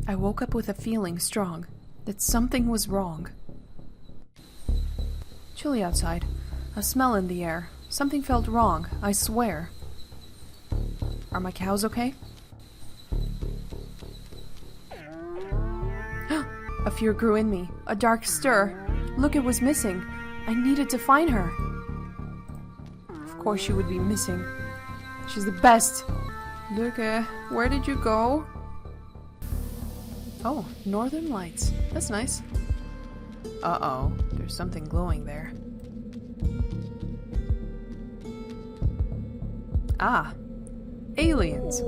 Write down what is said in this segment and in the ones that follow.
I woke up with a feeling strong that something was wrong. Chilly outside, a smell in the air. Something felt wrong, I swear. Are my cows okay? A fear grew in me, a dark stir. Look, it was missing. I needed to find her. Of course she would be missing. She's the best. Look, where did you go? Oh, northern lights. That's nice. Uh-oh, there's something glowing there. Ah, aliens.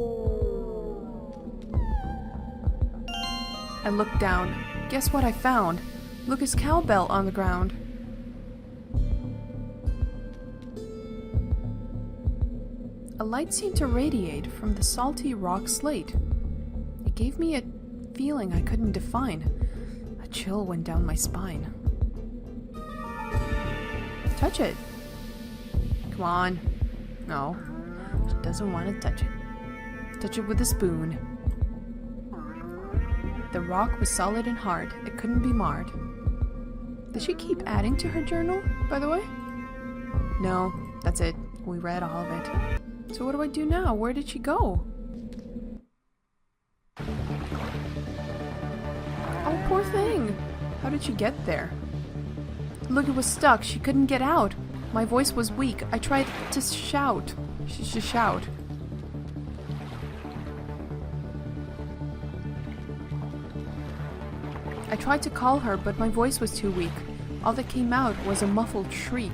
I looked down. Guess what I found? Look, his cowbell on the ground. A light seemed to radiate from the salty rock slate. It gave me a feeling I couldn't define. A chill went down my spine. Touch it. Come on. No, she doesn't want to touch it. Touch it with a spoon. The rock was solid and hard. It couldn't be marred. Did she keep adding to her journal, by the way? No, that's it. We read all of it. So what do I do now? Where did she go? Oh, poor thing. How did she get there? Look, it was stuck. She couldn't get out. My voice was weak. I tried to shout. Shout. I tried to call her, but my voice was too weak. All that came out was a muffled shriek.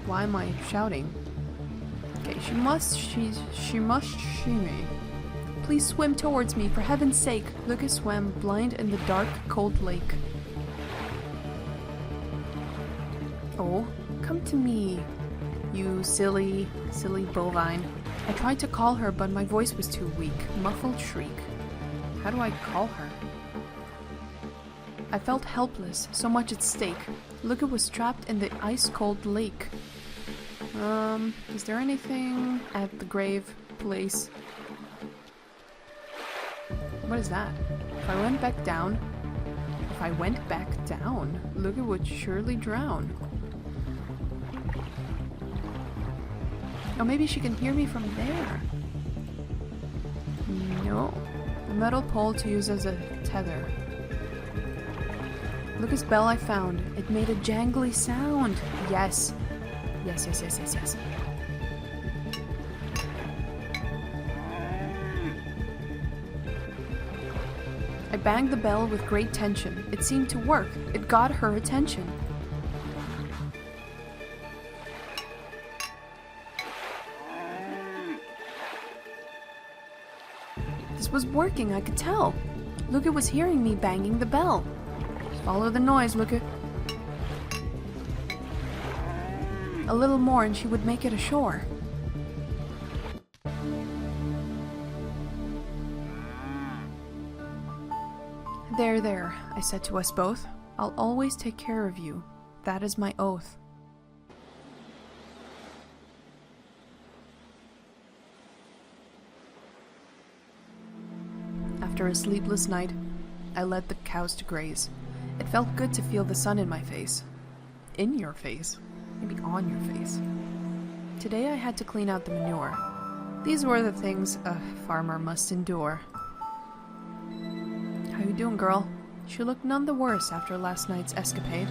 Why am I shouting? Okay, she must see me. Please swim towards me, for heaven's sake. Lucas swam blind in the dark, cold lake. Oh, come to me, you silly bovine. I tried to call her, but my voice was too weak. Muffled shriek. How do I call her? I felt helpless, so much at stake. Luca was trapped in the ice-cold lake. Is there anything at the grave place? What is that? If I went back down, Luca would surely drown. Oh, maybe she can hear me from there. No. The metal pole to use as a tether. Lucas' bell I found. It made a jangly sound. Yes. Yes. I banged the bell with great tension. It seemed to work. It got her attention. This was working, I could tell. Luca was hearing me banging the bell. Follow the noise, Luca. A little more and she would make it ashore. There, I said to us both. I'll always take care of you. That is my oath. After a sleepless night, I led the cows to graze. It felt good to feel the sun in my face. In your face. Maybe on your face. Today I had to clean out the manure. These were the things a farmer must endure. How you doing, girl? She looked none the worse after last night's escapade.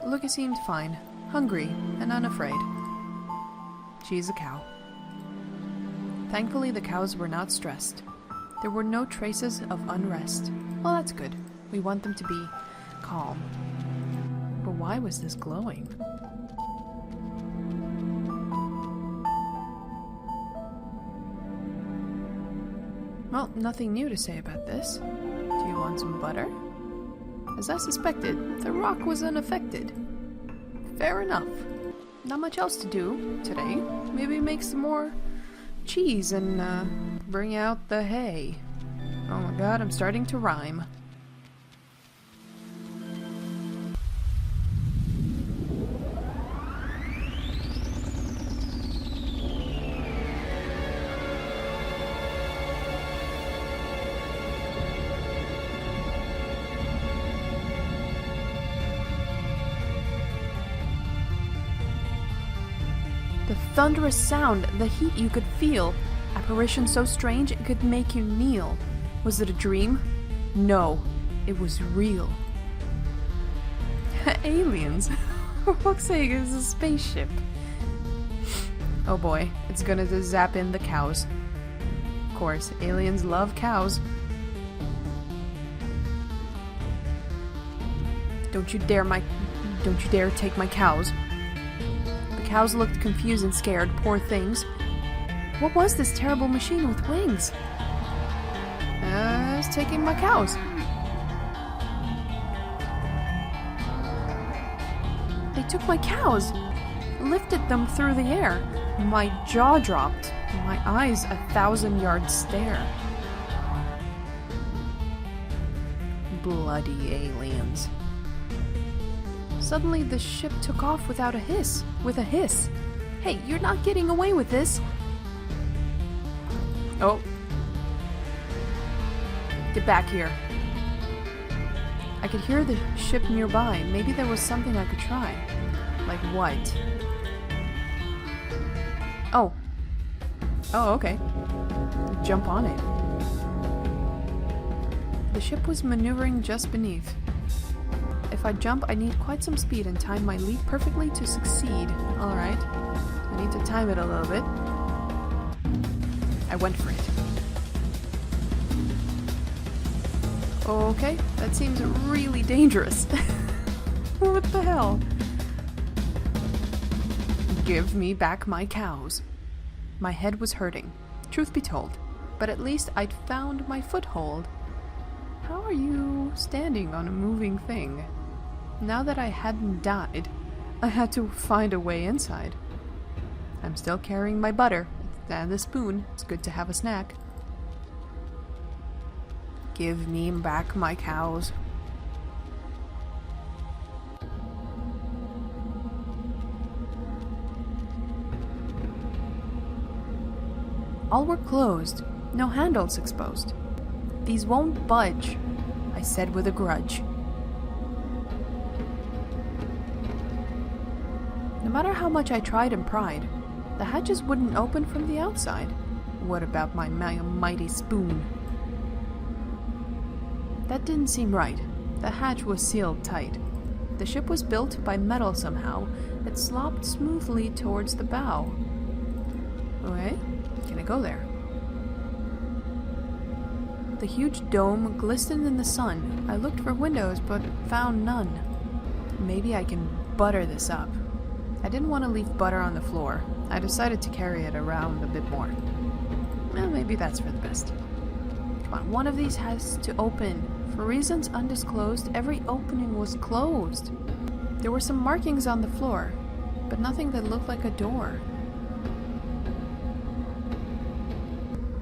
Luca seemed fine, hungry, and unafraid. She's a cow. Thankfully, the cows were not stressed. There were no traces of unrest. Well, that's good. We want them to be calm. But why was this glowing? Well, nothing new to say about this. Do you want some butter? As I suspected, the rock was unaffected. Fair enough. Not much else to do today. Maybe make some more cheese and bring out the hay. Oh my god, I'm starting to rhyme. The thunderous sound, the heat you could feel. Apparition so strange it could make you kneel. Was it a dream? No, it was real. Aliens? For fuck's sake, it's a spaceship. Oh boy, it's gonna just zap in the cows. Of course, aliens love cows. Don't you dare take my cows. The cows looked confused and scared, poor things. What was this terrible machine with wings? It's taking my cows. They took my cows, lifted them through the air. My jaw dropped, my eyes 1,000-yard stare. Bloody aliens. Suddenly the ship took off without a hiss. With a hiss. Hey, you're not getting away with this. Oh. Get back here. I could hear the ship nearby. Maybe there was something I could try. Like what? Oh. Oh, okay. Jump on it. The ship was maneuvering just beneath. If I jump, I need quite some speed and time my leap perfectly to succeed. Alright. I need to time it a little bit. I went for it. Okay, that seems really dangerous. What the hell? Give me back my cows. My head was hurting, truth be told, but at least I'd found my foothold. How are you standing on a moving thing? Now that I hadn't died, I had to find a way inside. I'm still carrying my butter and the spoon. It's good to have a snack. Give me back my cows. All were closed, no handles exposed. These won't budge, I said with a grudge. No matter how much I tried and pried, the hatches wouldn't open from the outside. What about my mighty spoon? That didn't seem right. The hatch was sealed tight. The ship was built by metal somehow. It slopped smoothly towards the bow. Okay, can I go there? The huge dome glistened in the sun. I looked for windows, but found none. Maybe I can butter this up. I didn't want to leave butter on the floor. I decided to carry it around a bit more. Well, maybe that's for the best. Come on, one of these has to open. For reasons undisclosed, every opening was closed. There were some markings on the floor, but nothing that looked like a door.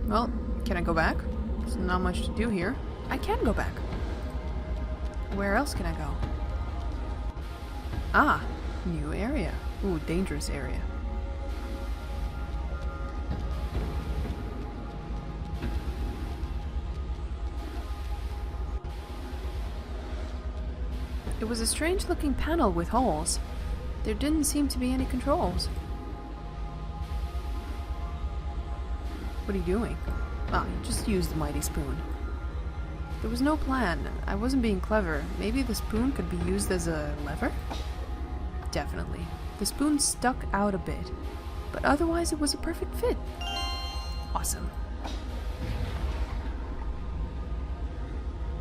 Well, can I go back? There's not much to do here. I can go back. Where else can I go? Ah, new area. Ooh, dangerous area. It was a strange-looking panel with holes. There didn't seem to be any controls. What are you doing? Ah, you just used the mighty spoon. There was no plan. I wasn't being clever. Maybe the spoon could be used as a lever? Definitely. The spoon stuck out a bit, but otherwise it was a perfect fit. Awesome.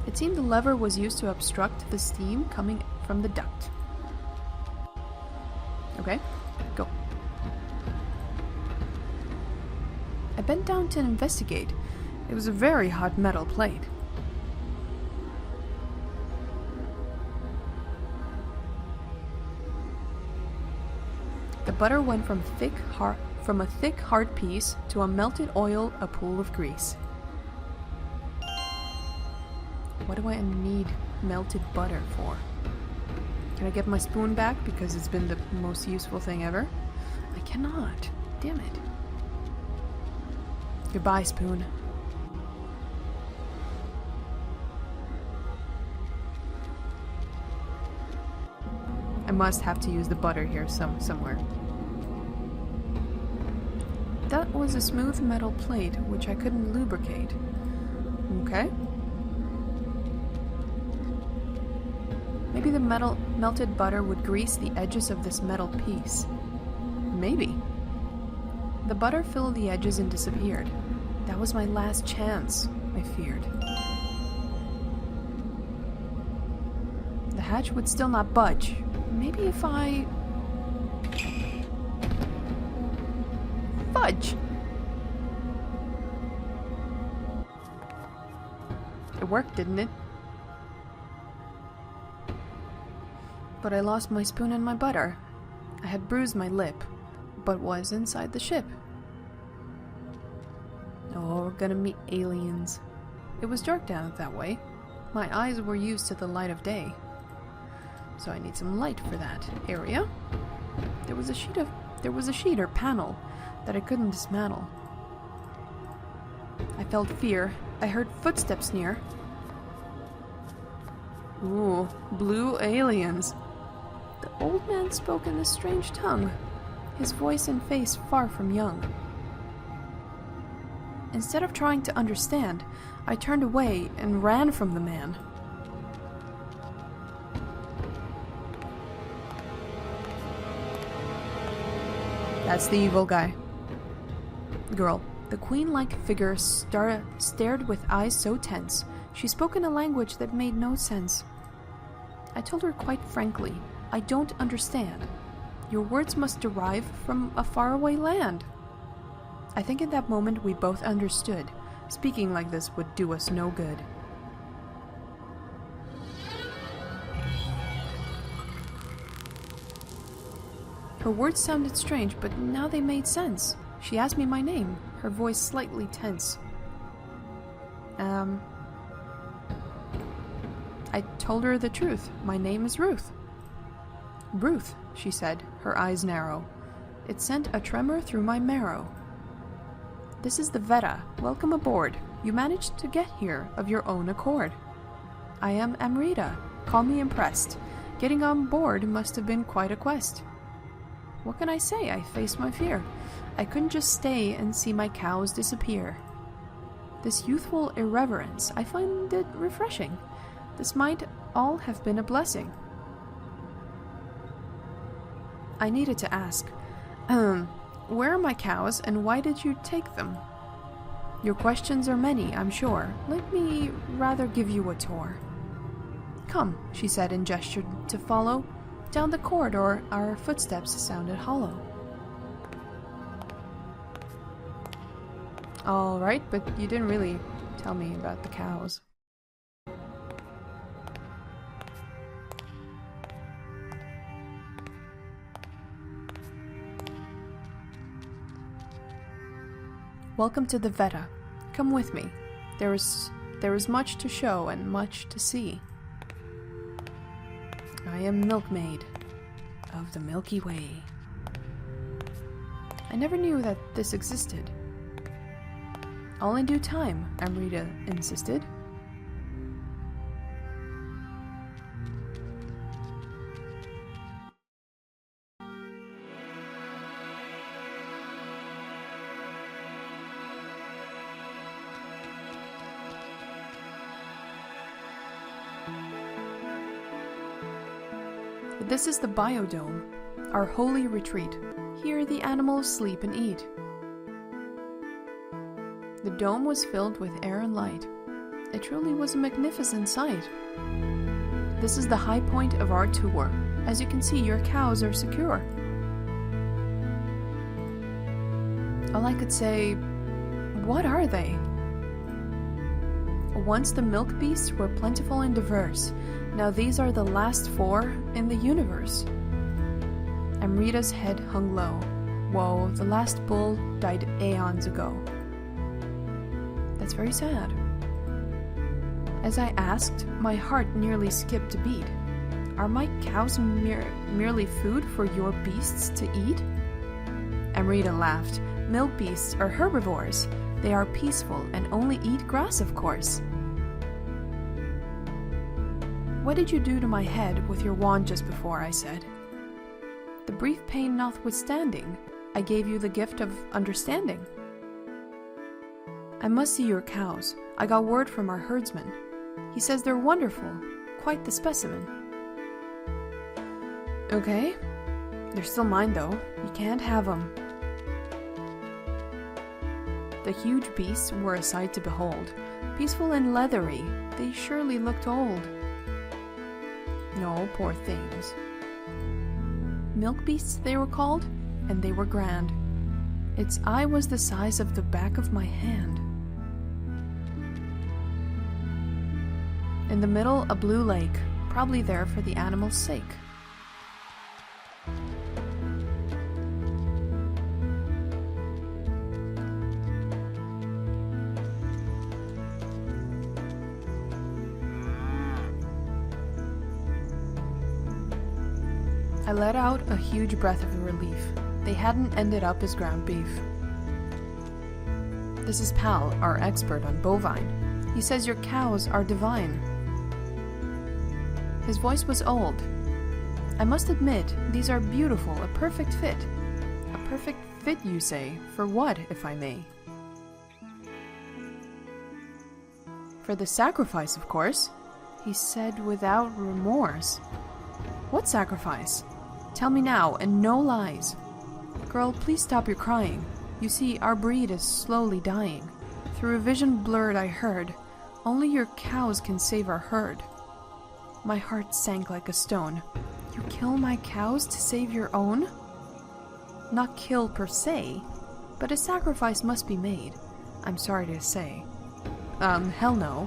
It seemed the lever was used to obstruct the steam coming from the duct. Okay, go. I bent down to investigate. It was a very hot metal plate. The butter went from a thick, hard piece to a melted oil, a pool of grease. What do I need melted butter for? Can I get my spoon back because it's been the most useful thing ever? I cannot. Damn it. Goodbye, spoon. I must have to use the butter here somewhere. That was a smooth metal plate which I couldn't lubricate. Okay. Maybe the melted butter would grease the edges of this metal piece. Maybe. The butter filled the edges and disappeared. That was my last chance, I feared. The hatch would still not budge. Maybe if I... Fudge! It worked, didn't it? But I lost my spoon and my butter. I had bruised my lip, but was inside the ship. Oh, we're gonna meet aliens. It was dark down that way. My eyes were used to the light of day. So I need some light for that area. There was a sheet or panel that I couldn't dismantle. I felt fear. I heard footsteps near. Ooh, blue aliens. The old man spoke in a strange tongue, his voice and face far from young. Instead of trying to understand, I turned away and ran from the man. That's the evil guy. Girl. The queen-like figure stared with eyes so tense. She spoke in a language that made no sense. I told her quite frankly, I don't understand. Your words must derive from a faraway land. I think in that moment we both understood. Speaking like this would do us no good. Her words sounded strange, but now they made sense. She asked me my name, her voice slightly tense. I told her the truth. My name is Ruth. Ruth, she said, her eyes narrow. It sent a tremor through my marrow. This is the Veta. Welcome aboard. You managed to get here of your own accord. I am Amrita. Call me impressed. Getting on board must have been quite a quest. What can I say? I faced my fear. I couldn't just stay and see my cows disappear. This youthful irreverence, I find it refreshing. This might all have been a blessing. I needed to ask, where are my cows and why did you take them? Your questions are many, I'm sure. Let me rather give you a tour. Come, she said and gestured to follow. Down the corridor, our footsteps sounded hollow. All right, but you didn't really tell me about the cows. Welcome to the Veta. Come with me. There is much to show and much to see. I am Milkmaid of the Milky Way. I never knew that this existed. All in due time, Amrita insisted. This is the biodome, our holy retreat. Here the animals sleep and eat. The dome was filled with air and light. It truly was a magnificent sight. This is the high point of our tour. As you can see, your cows are secure. All I could say, what are they? Once the milk beasts were plentiful and diverse. Now these are the last 4 in the universe. Amrita's head hung low. Whoa, the last bull died aeons ago. That's very sad. As I asked, my heart nearly skipped a beat. Are my cows merely food for your beasts to eat? Amrita laughed. Milk beasts are herbivores. They are peaceful and only eat grass, of course. What did you do to my head with your wand just before? I said. The brief pain notwithstanding, I gave you the gift of understanding. I must see your cows. I got word from our herdsman. He says they're wonderful, quite the specimen. Okay. They're still mine though. You can't have them. The huge beasts were a sight to behold. Peaceful and leathery, they surely looked old. No, poor things. Milk beasts they were called, and they were grand. Its eye was the size of the back of my hand. In the middle, a blue lake, probably there for the animal's sake. I let out a huge breath of relief. They hadn't ended up as ground beef. This is Pal, our expert on bovine. He says your cows are divine. His voice was old. I must admit, these are beautiful, a perfect fit. A perfect fit, you say, for what, if I may? For the sacrifice, of course, he said without remorse. What sacrifice? Tell me now, and no lies. Girl, please stop your crying. You see, our breed is slowly dying. Through a vision blurred I heard, only your cows can save our herd. My heart sank like a stone. You kill my cows to save your own? Not kill per se, but a sacrifice must be made, I'm sorry to say. Hell no.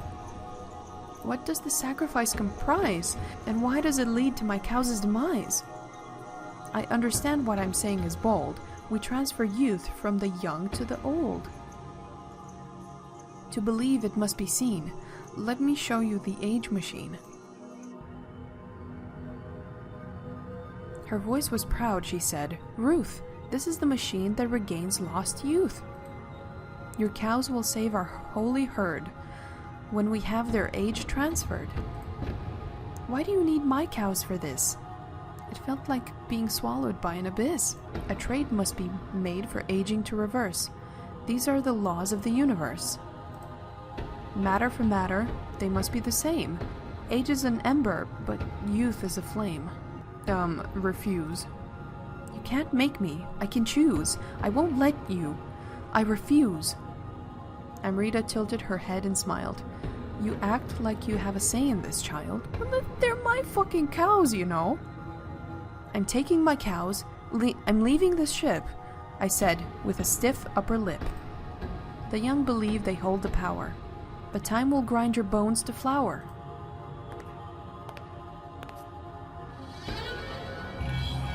What does the sacrifice comprise, and why does it lead to my cows' demise? I understand what I'm saying is bold. We transfer youth from the young to the old. To believe it must be seen. Let me show you the age machine. Her voice was proud, she said. Ruth, this is the machine that regains lost youth. Your cows will save our holy herd when we have their age transferred. Why do you need my cows for this? It felt like being swallowed by an abyss. A trade must be made for aging to reverse. These are the laws of the universe. Matter for matter, they must be the same. Age is an ember, but youth is a flame. Refuse. You can't make me. I can choose. I won't let you. I refuse. Amrita tilted her head and smiled. You act like you have a say in this, child. They're my fucking cows, you know. I'm taking my cows. I'm leaving this ship, I said, with a stiff upper lip. The young believe they hold the power, but time will grind your bones to flour.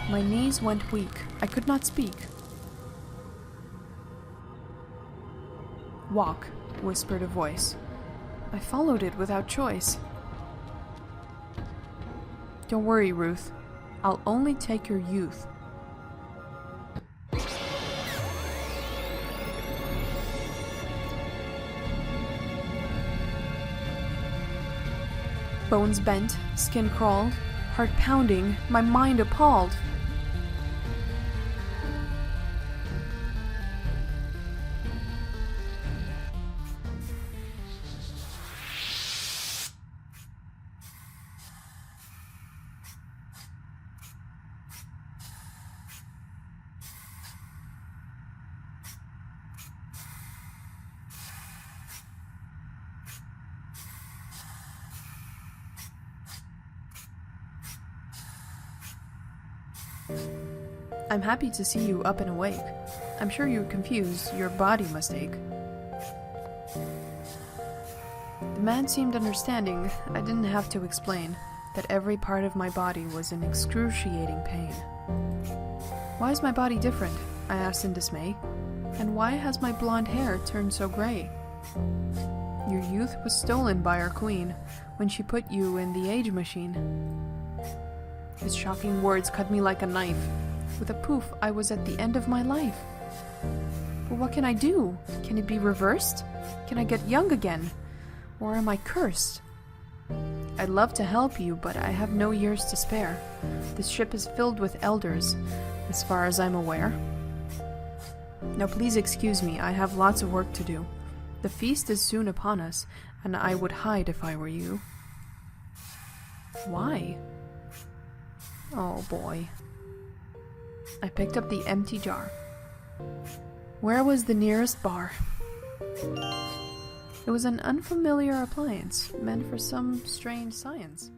My knees went weak. I could not speak. Walk, whispered a voice. I followed it without choice. Don't worry, Ruth. I'll only take your youth. Bones bent, skin crawled, heart pounding, my mind appalled. I'm happy to see you up and awake. I'm sure you're confused, your body must ache. The man seemed understanding. I didn't have to explain that every part of my body was in excruciating pain. Why is my body different? I asked in dismay. And why has my blonde hair turned so gray? Your youth was stolen by our queen when she put you in the age machine. His shocking words cut me like a knife. With a poof, I was at the end of my life. But what can I do? Can it be reversed? Can I get young again? Or am I cursed? I'd love to help you, but I have no years to spare. This ship is filled with elders, as far as I'm aware. Now please excuse me, I have lots of work to do. The feast is soon upon us, and I would hide if I were you. Why? Oh boy. I picked up the empty jar. Where was the nearest bar? It was an unfamiliar appliance, meant for some strange science.